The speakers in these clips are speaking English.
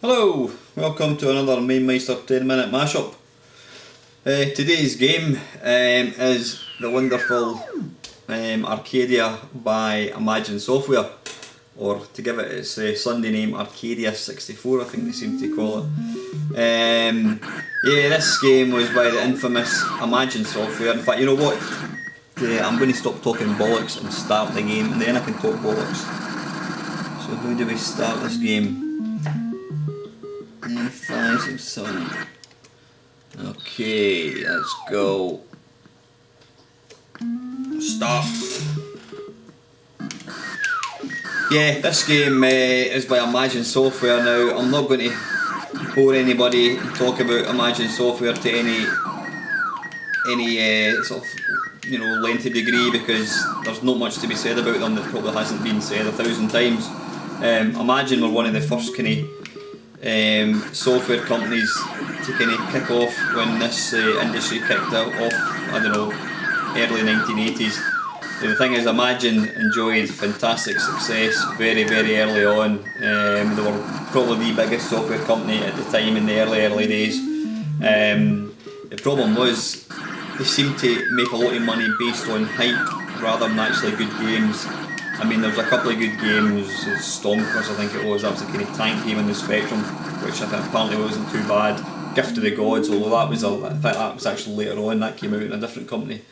Hello, welcome to another Mamemeister 10-minute mashup. Today's game is the wonderful Arcadia by Imagine Software, or to give it its Sunday name, Arcadia 64 I think they seem to call it. Yeah, this game was by the infamous Imagine Software. In fact, you know what? I'm going to stop talking bollocks and start the game, and then I can talk bollocks. So how do we start this game? 5, 6, 7. Okay, let's go. Start. Yeah, this game is by Imagine Software. Now, I'm not going to bore anybody and talk about Imagine Software to any sort of lengthy degree, because there's not much to be said about them that probably hasn't been said 1,000 times. Imagine were one of the first software companies to kind of kick off when this industry kicked off, I don't know, early 1980s. The thing is, Imagine enjoyed fantastic success very early on. They were probably the biggest software company at the time in the early days. The problem was they seemed to make a lot of money based on hype rather than actually good games. I mean, there was a couple of good games, Stompers I think it was, that was a kind of tank game in the Spectrum, which I think apparently wasn't too bad. Gift of the Gods, although that was actually later on, that came out in a different company.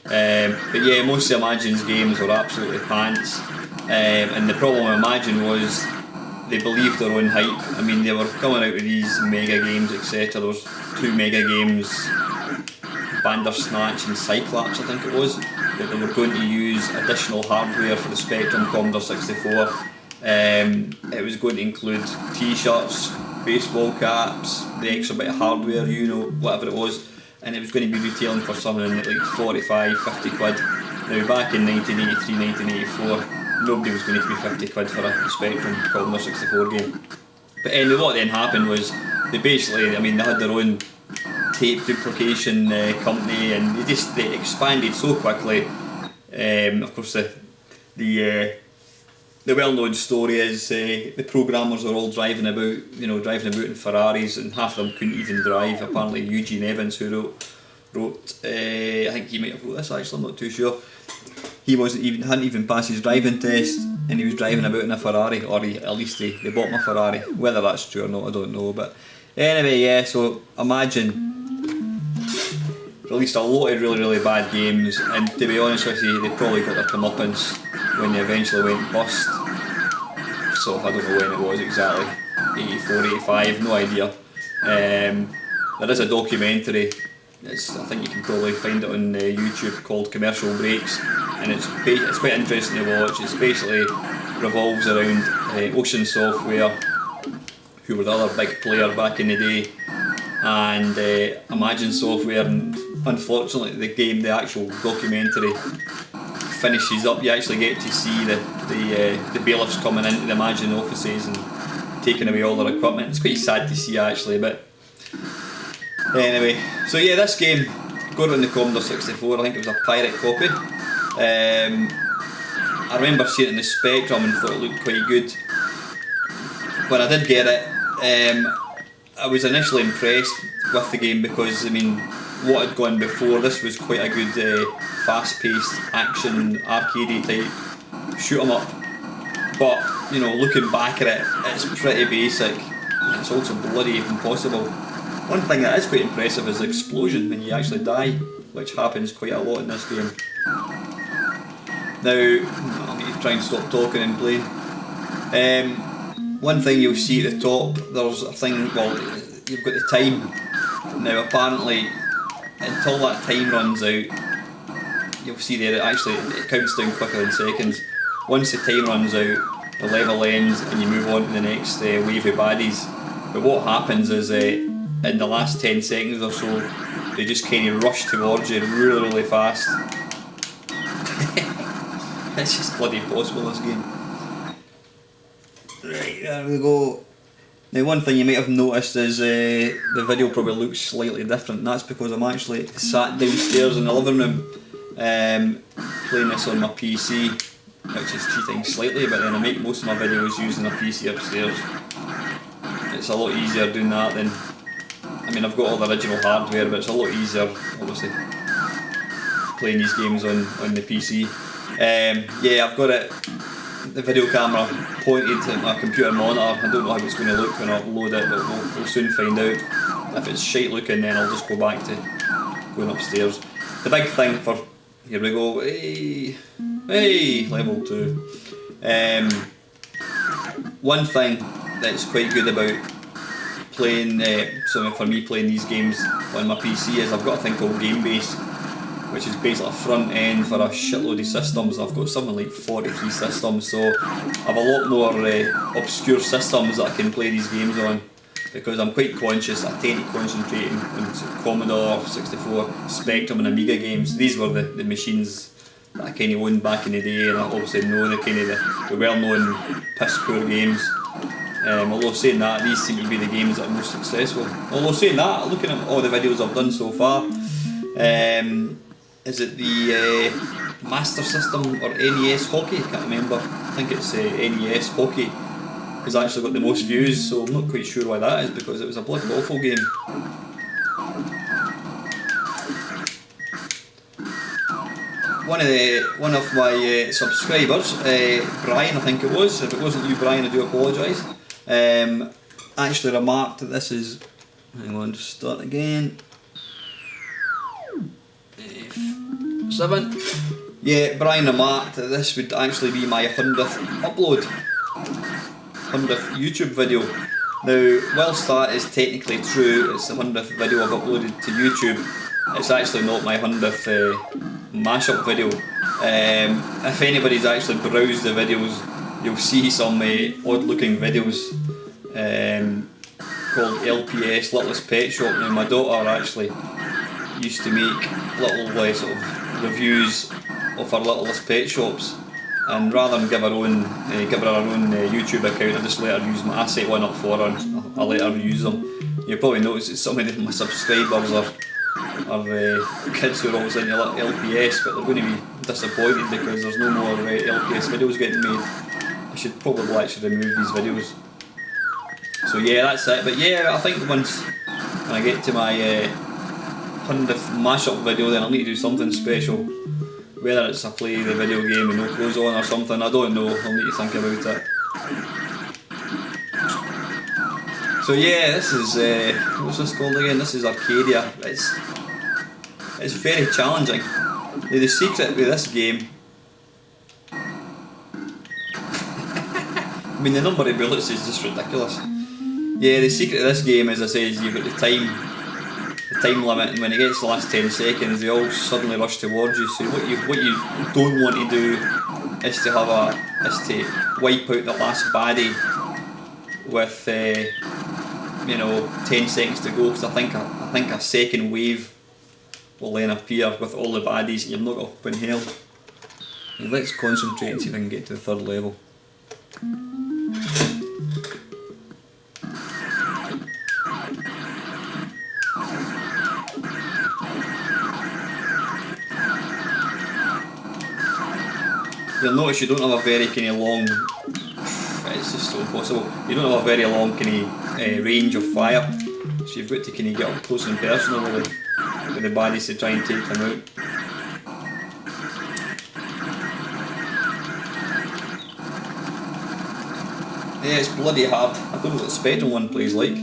But yeah, most of Imagine's games were absolutely pants, and the problem with Imagine was they believed their own hype. I mean, they were coming out with these mega games, etc. There was 2 mega games, Bandersnatch and Cyclops I think it was, that they were going to use additional hardware for the Spectrum Commodore 64. It was going to include t-shirts, baseball caps, the extra bit of hardware, whatever it was, and it was going to be retailing for something like 45, 50 quid. Now back in 1983, 1984, nobody was going to pay 50 quid for a Spectrum Commodore 64 game. But anyway, what then happened was they had their own tape duplication company, and they expanded so quickly. Of course, the well-known story is the programmers were all driving about in Ferraris, and half of them couldn't even drive. Apparently, Eugene Evans, who wrote I think he might have wrote this actually, I'm not too sure. He hadn't even passed his driving test, and he was driving about in a Ferrari, or at least they bought him a Ferrari. Whether that's true or not, I don't know. But anyway, yeah. So Imagine released a lot of really bad games, and to be honest with you, they probably got their comeuppance when they eventually went bust. So I don't know when it was exactly, 84, 85, no idea. There is a documentary, I think you can probably find it on YouTube, called Commercial Breaks, and it's quite interesting to watch. It basically revolves around Ocean Software, who were the other big player back in the day, and Imagine Software. And unfortunately, the actual documentary finishes up. You actually get to see the bailiffs coming into the Imagine offices and taking away all their equipment. It's quite sad to see actually, but anyway. So yeah, this game got it on the Commodore 64. I think it was a pirate copy. I remember seeing it in the Spectrum and thought it looked quite good. When I did get it, I was initially impressed with the game because, I mean, what had gone before this was quite a good fast-paced action arcade type shoot 'em up. But looking back at it, it's pretty basic. It's also bloody impossible. One thing that is quite impressive is the explosion when you actually die, which happens quite a lot in this game. Now, I need to try and stop talking and play. One thing you'll see at the top, there's a thing, you've got the time. Now apparently, until that time runs out, you'll see there it counts down quicker than seconds. Once the time runs out, the level ends and you move on to the next wave of baddies. But what happens is in the last 10 seconds or so, they just kind of rush towards you really fast. It's just bloody impossible, this game. Right, there we go. Now, one thing you might have noticed is the video probably looks slightly different, and that's because I'm actually sat downstairs in the living room playing this on my PC, which is cheating slightly, but then I make most of my videos using a PC upstairs. it's a lot easier doing that than, I mean, I've got all the original hardware, but it's a lot easier, obviously, playing these games on the PC. Yeah, I've got the video camera pointed at my computer monitor. I don't know how it's going to look when I upload it, but we'll soon find out. If it's shite looking, then I'll just go back to going upstairs. The big thing for, here we go, hey, level 2. One thing that's quite good about playing, so for me playing these games on my PC is I've got a thing called GameBase, which is basically a front end for a shitload of systems. I've got something like 43 systems, so I have a lot more obscure systems that I can play these games on, because I'm quite conscious. I tend to concentrate on Commodore, 64, Spectrum and Amiga games. These were the machines that I kind of owned back in the day, and I obviously know the kind of the well-known piss poor games. Although saying that, these seem to be the games that are most successful. Although saying that, looking at all the videos I've done so far, is it the Master System or NES Hockey? I can't remember. I think it's NES Hockey has actually got the most views, so I'm not quite sure why that is, because it was a bloody awful game. One of my subscribers, Brian, I think it was. If it wasn't you, Brian, I do apologise. Actually remarked that this is. Hang on, just start again. 7. Yeah, Brian remarked that this would actually be my 100th upload, 100th YouTube video. Now, whilst that is technically true, it's the 100th video I've uploaded to YouTube, it's actually not my 100th mashup video. If anybody's actually browsed the videos, you'll see some odd looking videos called LPS, Littlest Pet Shop. Now, my daughter actually used to make little sort of reviews of her littlest pet shops, and rather than give her her own YouTube account, I just let her use I set one up for her and I let her use them. You'll probably notice that some of my subscribers are kids who are always into LPS, but they're going to be disappointed because there's no more LPS videos getting made. I should probably actually remove these videos. So yeah, that's it. But yeah, I think once when I get to my 100th mashup video, then I'll need to do something special. Whether it's I play the video game with no clothes on or something, I don't know. I'll need to think about it. So yeah, this is what's this called again? This is Arcadia. It's very challenging. Now, the secret with this game, I mean, the number of bullets is just ridiculous. Yeah, the secret of this game, as I say, is you've got the time limit, and when it gets the last 10 seconds, they all suddenly rush towards you. So what you don't want to do is to wipe out the last baddie with 10 seconds to go, because I think a second wave will then appear with all the baddies, and you're not up in hell. Now let's concentrate and see if I can get to the 3rd level. You'll notice you don't have a very kind of long, it's just so impossible, you don't have a very long kind of range of fire, so you've got to kind of get up close and personal with the baddies to try and take them out. Yeah, it's bloody hard. I don't know what the Spectrum one plays like.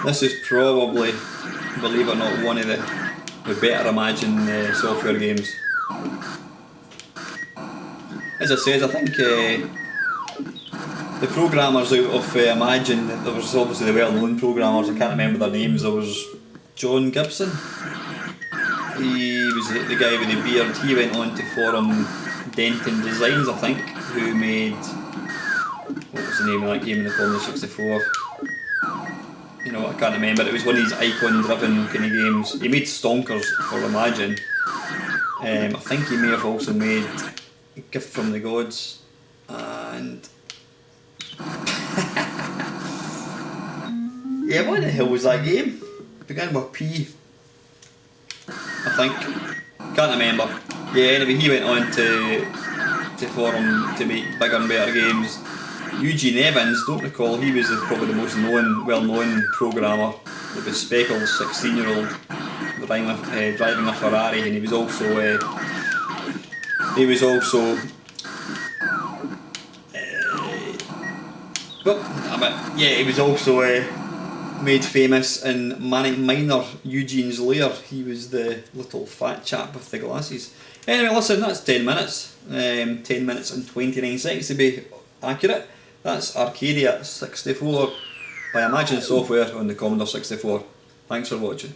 This is probably, believe it or not, one of the better Imagine software games. As I said, I think the programmers out of Imagine, there was obviously the well-known programmers, I can't remember their names. There was John Gibson, he was the guy with the beard. He went on to form Denton Designs, I think, who made, what was the name of that game in the Commodore 64? You know, I can't remember. It was one of these icon-driven kind of games. He made Stonkers for Imagine. I think he may have also made A Gift from the Gods, and yeah, what the hell was that game? It began with P, I think. Can't remember. Yeah, anyway, he went on to for him to make bigger and better games. Eugene Evans, don't recall, he was probably the most well-known programmer. The bespectacled 16-year-old driving a Ferrari, and he was also made famous in Mamemeister, Eugene's lair. He was the little fat chap with the glasses. Anyway, listen, that's 10 minutes. 10 minutes and 29 seconds to be accurate. That's Arcadia 64 by Imagine Software on the Commodore 64. Thanks for watching.